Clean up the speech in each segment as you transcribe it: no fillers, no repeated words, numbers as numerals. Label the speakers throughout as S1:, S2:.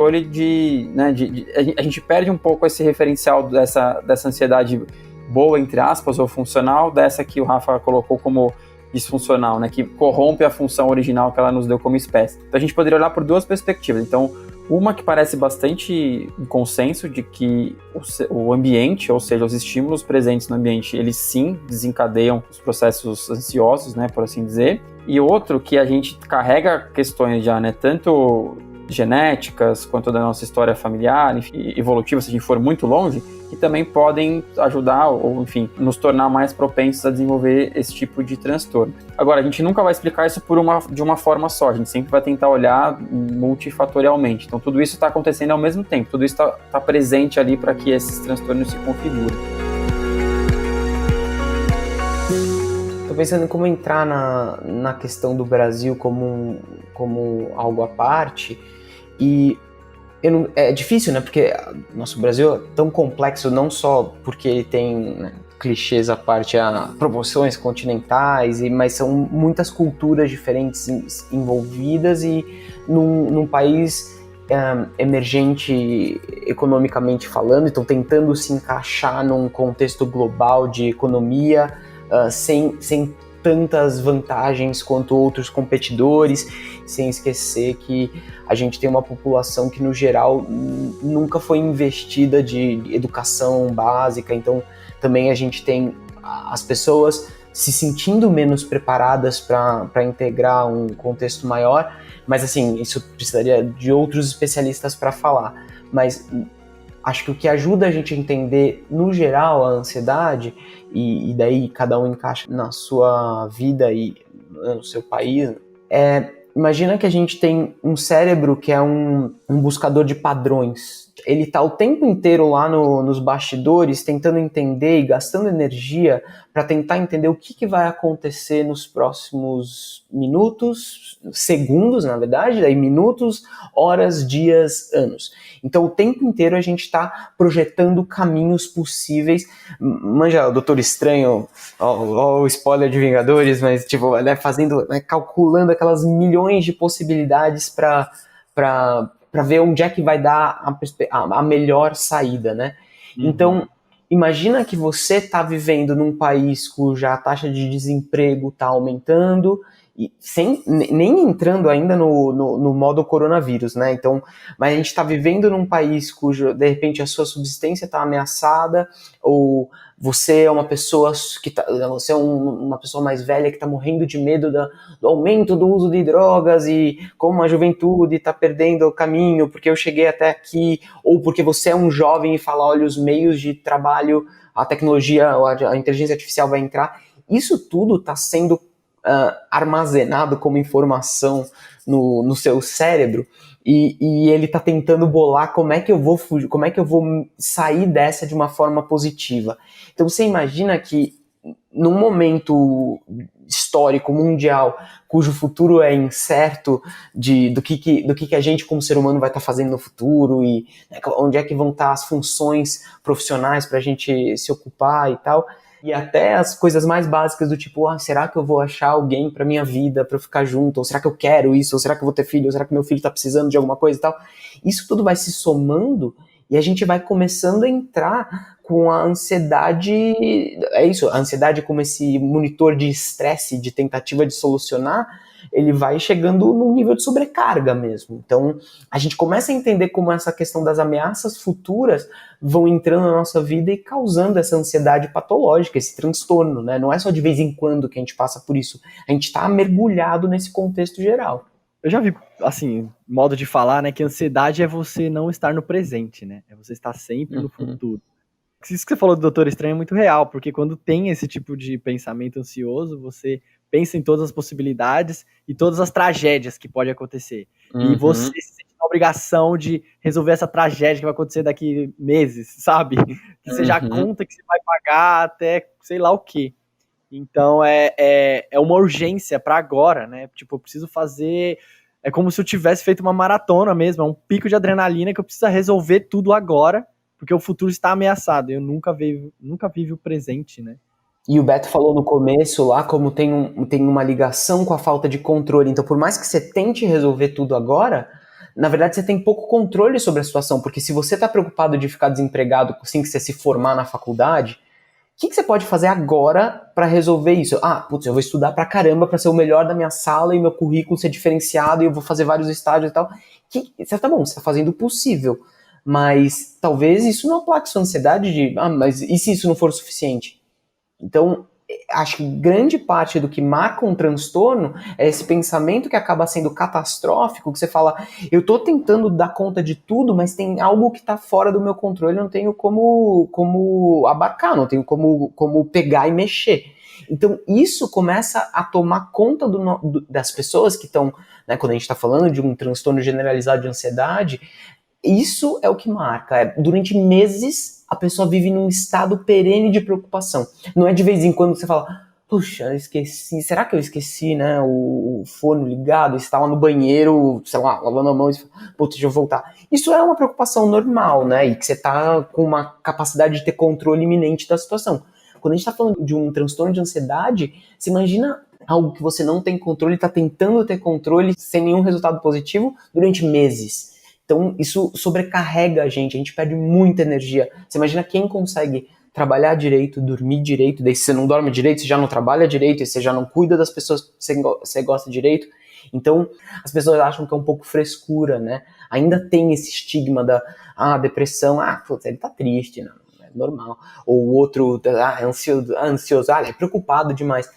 S1: controle né, a gente perde um pouco esse referencial dessa ansiedade boa, entre aspas, ou funcional, dessa que o Rafa colocou como disfuncional, né, que corrompe a função original que ela nos deu como espécie. Então a gente poderia olhar por duas perspectivas. Então, uma que parece bastante um consenso de que o ambiente, ou seja, os estímulos presentes no ambiente, eles sim desencadeiam os processos ansiosos, né, por assim dizer. E outro que a gente carrega questões já, né, tanto genéticas, quanto da nossa história familiar, enfim, evolutiva, se a gente for muito longe, que também podem ajudar ou, enfim, nos tornar mais propensos a desenvolver esse tipo de transtorno. Agora, a gente nunca vai explicar isso de uma forma só, a gente sempre vai tentar olhar multifatorialmente. Então, tudo isso está acontecendo ao mesmo tempo, tudo isso está presente ali para que esses transtornos se configurem.
S2: Estou pensando em como entrar na questão do Brasil como algo à parte. E é difícil, né? Porque nosso Brasil é tão complexo, não só porque ele tem, né, clichês à parte, proporções continentais, mas são muitas culturas diferentes envolvidas e num país emergente economicamente falando, então tentando se encaixar num contexto global de economia sem tantas vantagens quanto outros competidores, sem esquecer que a gente tem uma população que, no geral, nunca foi investida de educação básica, então também a gente tem as pessoas se sentindo menos preparadas para integrar um contexto maior, mas assim, isso precisaria de outros especialistas para falar, mas acho que o que ajuda a gente a entender, no geral, a ansiedade, e daí cada um encaixa na sua vida e no seu país, imagina que a gente tem um cérebro que é um buscador de padrões. Ele está o tempo inteiro lá nos bastidores tentando entender e gastando energia para tentar entender o que vai acontecer nos próximos minutos, segundos, na verdade, daí minutos, horas, dias, anos. Então, o tempo inteiro a gente está projetando caminhos possíveis. Manja, o Doutor Estranho, ó o spoiler de Vingadores, mas tipo, né, fazendo, né, calculando aquelas milhões de possibilidades para ver onde é que vai dar a melhor saída, né? Uhum. Então, imagina que você está vivendo num país cuja taxa de desemprego está aumentando, e nem entrando ainda no modo coronavírus, né? Então, mas a gente está vivendo num país cujo, de repente, a sua subsistência está ameaçada, ou você é uma pessoa você é uma pessoa mais velha que está morrendo de medo do aumento do uso de drogas, e como a juventude está perdendo o caminho porque eu cheguei até aqui, ou porque você é um jovem e fala, olha, os meios de trabalho, a tecnologia, a inteligência artificial vai entrar. Isso tudo está sendo armazenado como informação no seu cérebro, e ele está tentando bolar como é que eu vou fugir, como é que eu vou sair dessa de uma forma positiva. Então você imagina que num momento histórico mundial cujo futuro é incerto, do que a gente como ser humano vai estar fazendo no futuro, e, né, onde é que vão estar as funções profissionais para a gente se ocupar e tal, e até as coisas mais básicas do tipo, será que eu vou achar alguém pra minha vida, pra eu ficar junto, ou será que eu quero isso, ou será que eu vou ter filho, ou será que meu filho tá precisando de alguma coisa e tal. Isso tudo vai se somando e a gente vai começando a entrar com a ansiedade, a ansiedade como esse monitor de estresse, de tentativa de solucionar, ele vai chegando num nível de sobrecarga mesmo. Então, a gente começa a entender como essa questão das ameaças futuras vão entrando na nossa vida e causando essa ansiedade patológica, esse transtorno, né? Não é só de vez em quando que a gente passa por isso. A gente está mergulhado nesse contexto geral.
S3: Eu já vi, assim, modo de falar, né, que ansiedade é você não estar no presente, né? É você estar sempre no futuro. Isso que você falou do Doutor Estranho é muito real, porque quando tem esse tipo de pensamento ansioso, você pensa em todas as possibilidades e todas as tragédias que pode acontecer. E você se sente na obrigação de resolver essa tragédia que vai acontecer daqui meses, sabe? Que você já conta que você vai pagar até sei lá o quê. Então é uma urgência para agora, né? Tipo, eu preciso fazer... É como se eu tivesse feito uma maratona mesmo, é um pico de adrenalina que eu preciso resolver tudo agora, porque o futuro está ameaçado. Eu nunca vive o presente, né?
S2: E o Beto falou no começo lá como tem uma ligação com a falta de controle. Então, por mais que você tente resolver tudo agora, na verdade você tem pouco controle sobre a situação, porque se você está preocupado de ficar desempregado assim que você se formar na faculdade, o que você pode fazer agora para resolver isso? Eu vou estudar pra caramba para ser o melhor da minha sala e meu currículo ser diferenciado e eu vou fazer vários estágios e tal. Tá bom, você está fazendo o possível, mas talvez isso não aplaque sua ansiedade mas e se isso não for o suficiente? Então, acho que grande parte do que marca um transtorno é esse pensamento que acaba sendo catastrófico, que você fala, eu tô tentando dar conta de tudo, mas tem algo que tá fora do meu controle, eu não tenho como abarcar, não tenho como pegar e mexer. Então isso começa a tomar conta das pessoas que estão, né, quando a gente está falando de um transtorno generalizado de ansiedade, isso é o que marca. Durante meses, a pessoa vive num estado perene de preocupação. Não é de vez em quando você fala, puxa, eu esqueci, será que eu esqueci, né, o fone ligado, estava no banheiro, sei lá, lavando a mão e fala, putz, deixa eu voltar. Isso é uma preocupação normal, né, e que você está com uma capacidade de ter controle iminente da situação. Quando a gente está falando de um transtorno de ansiedade, você imagina algo que você não tem controle, está tentando ter controle sem nenhum resultado positivo durante meses. Então, isso sobrecarrega a gente perde muita energia. Você imagina quem consegue trabalhar direito, dormir direito, daí você não dorme direito, você já não trabalha direito, você já não cuida das pessoas que você gosta direito. Então, as pessoas acham que é um pouco frescura, né? Ainda tem esse estigma da depressão, putz, ele tá triste, não, é normal. Ou o outro, é ansioso, é preocupado demais.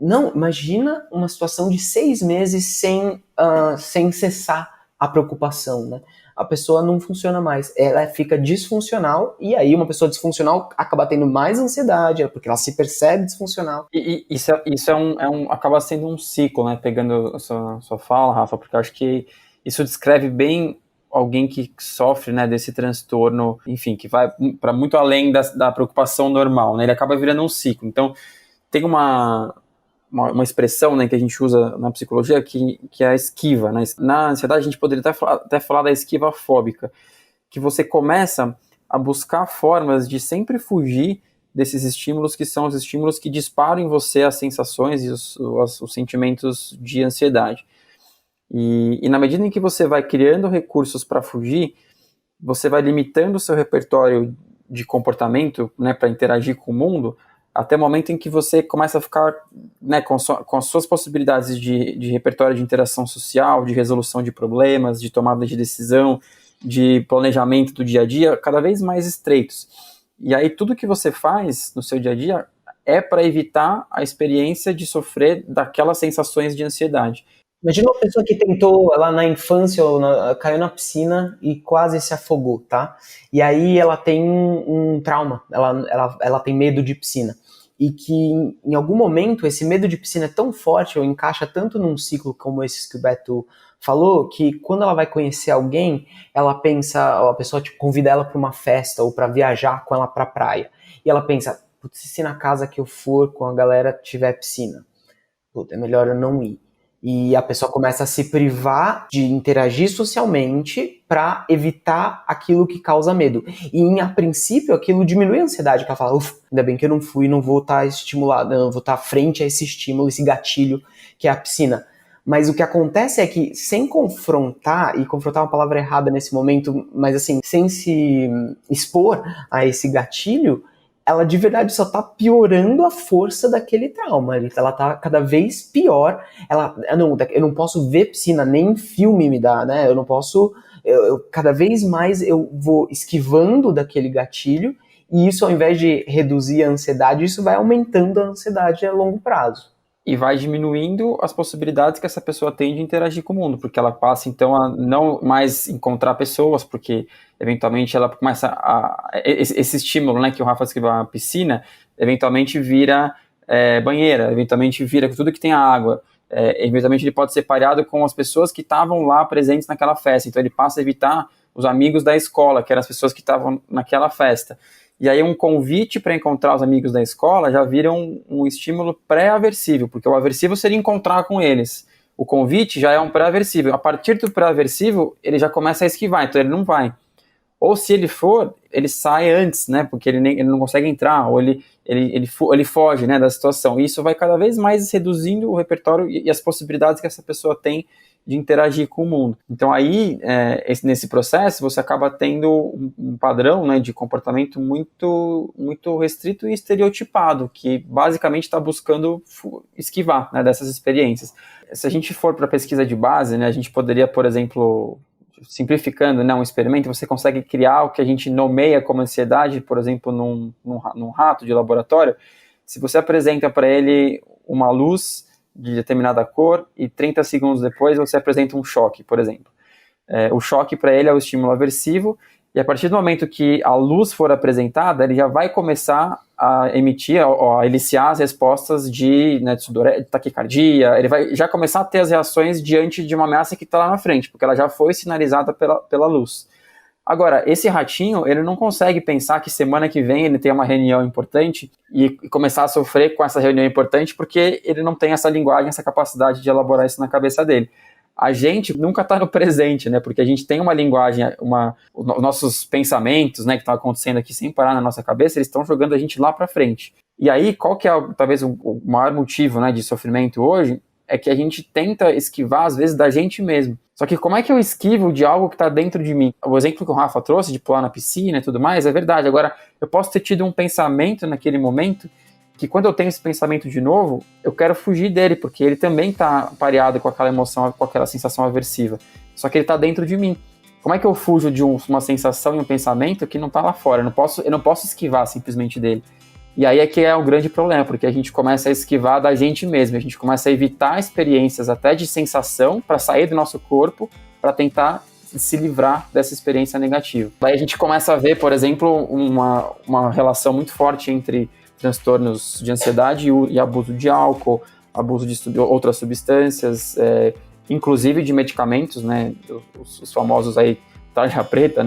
S2: Não, imagina uma situação de 6 meses sem cessar a preocupação, né? A pessoa não funciona mais, ela fica disfuncional, e aí uma pessoa disfuncional acaba tendo mais ansiedade, porque ela se percebe disfuncional.
S1: E isso acaba sendo um ciclo, né? Pegando a sua fala, Rafa, porque eu acho que isso descreve bem alguém que sofre, né, desse transtorno, enfim, que vai para muito além da preocupação normal, né? Ele acaba virando um ciclo. Então, tem uma expressão, né, que a gente usa na psicologia que é a esquiva, né? Na ansiedade a gente poderia até falar da esquiva fóbica, que você começa a buscar formas de sempre fugir desses estímulos que são os estímulos que disparam em você as sensações e os sentimentos de ansiedade. E na medida em que você vai criando recursos para fugir, você vai limitando o seu repertório de comportamento, né, para interagir com o mundo, até o momento em que você começa a ficar, né, com as suas possibilidades de repertório de interação social, de resolução de problemas, de tomada de decisão, de planejamento do dia a dia, cada vez mais estreitos. E aí tudo que você faz no seu dia a dia é para evitar a experiência de sofrer daquelas sensações de ansiedade.
S2: Imagina uma pessoa que tentou, lá na infância, caiu na piscina e quase se afogou, tá? E aí ela tem um trauma, ela tem medo de piscina. E que em algum momento esse medo de piscina é tão forte, ou encaixa tanto num ciclo como esses que o Beto falou, que quando ela vai conhecer alguém, ela pensa, a pessoa convida ela para uma festa ou para viajar com ela para praia. E ela pensa, putz, se na casa que eu for com a galera tiver piscina, putz, é melhor eu não ir. E a pessoa começa a se privar de interagir socialmente para evitar aquilo que causa medo. E, a princípio, aquilo diminui a ansiedade, que ela fala, ainda bem que eu não fui, não vou estar estimulado, não vou estar frente a esse estímulo, esse gatilho que é a piscina. Mas o que acontece é que, sem confrontar, e confrontar é uma palavra errada nesse momento, mas assim, sem se expor a esse gatilho, ela de verdade só tá piorando a força daquele trauma. Ela tá cada vez pior. Eu não posso ver piscina, nem filme me dá, né? Eu não posso. Cada vez mais eu vou esquivando daquele gatilho, e isso, ao invés de reduzir a ansiedade, isso vai aumentando a ansiedade a longo prazo.
S1: E vai diminuindo as possibilidades que essa pessoa tem de interagir com o mundo, porque ela passa, então, a não mais encontrar pessoas, porque, eventualmente, ela começa esse estímulo, né, que o Rafa escreveu, a piscina, eventualmente vira banheira, eventualmente vira tudo que tem água, eventualmente ele pode ser pareado com as pessoas que estavam lá presentes naquela festa, então ele passa a evitar os amigos da escola, que eram as pessoas que estavam naquela festa. E aí um convite para encontrar os amigos da escola já vira um estímulo pré-aversivo, porque o aversivo seria encontrar com eles. O convite já é um pré-aversivo. A partir do pré-aversivo, ele já começa a esquivar, então ele não vai. Ou se ele for, ele sai antes, né, porque ele não consegue entrar, ou ele foge, né, da situação. E isso vai cada vez mais reduzindo o repertório e as possibilidades que essa pessoa tem de interagir com o mundo. Então aí, nesse processo, você acaba tendo um padrão, né, de comportamento muito, muito restrito e estereotipado, que basicamente está buscando esquivar, né, dessas experiências. Se a gente for para a pesquisa de base, né, a gente poderia, por exemplo, simplificando, né, um experimento, você consegue criar o que a gente nomeia como ansiedade, por exemplo, num rato de laboratório. Se você apresenta para ele uma luz de determinada cor e 30 segundos depois você apresenta um choque, por exemplo. O choque para ele é o estímulo aversivo, e a partir do momento que a luz for apresentada, ele já vai começar a emitir, a eliciar as respostas de taquicardia, ele vai já começar a ter as reações diante de uma ameaça que está lá na frente, porque ela já foi sinalizada pela luz. Agora, esse ratinho, ele não consegue pensar que semana que vem ele tem uma reunião importante e começar a sofrer com essa reunião importante, porque ele não tem essa linguagem, essa capacidade de elaborar isso na cabeça dele. A gente nunca está no presente, né? Porque a gente tem uma linguagem, os nossos pensamentos, né, que estão acontecendo aqui sem parar na nossa cabeça, eles estão jogando a gente lá para frente. E aí, qual que é talvez o maior motivo, né, de sofrimento hoje? É que a gente tenta esquivar, às vezes, da gente mesmo. Só que como é que eu esquivo de algo que está dentro de mim? O exemplo que o Rafa trouxe de pular na piscina e tudo mais, é verdade. Agora, eu posso ter tido um pensamento naquele momento que quando eu tenho esse pensamento de novo, eu quero fugir dele, porque ele também está pareado com aquela emoção, com aquela sensação aversiva. Só que ele está dentro de mim. Como é que eu fujo de uma sensação e um pensamento que não está lá fora? Eu não posso esquivar simplesmente dele. E aí é que é o grande problema, porque a gente começa a esquivar da gente mesmo, a gente começa a evitar experiências até de sensação para sair do nosso corpo, para tentar se livrar dessa experiência negativa. Daí a gente começa a ver, por exemplo, uma relação muito forte entre transtornos de ansiedade e abuso de álcool, abuso de outras substâncias, inclusive de medicamentos, né, os famosos aí tarja preta,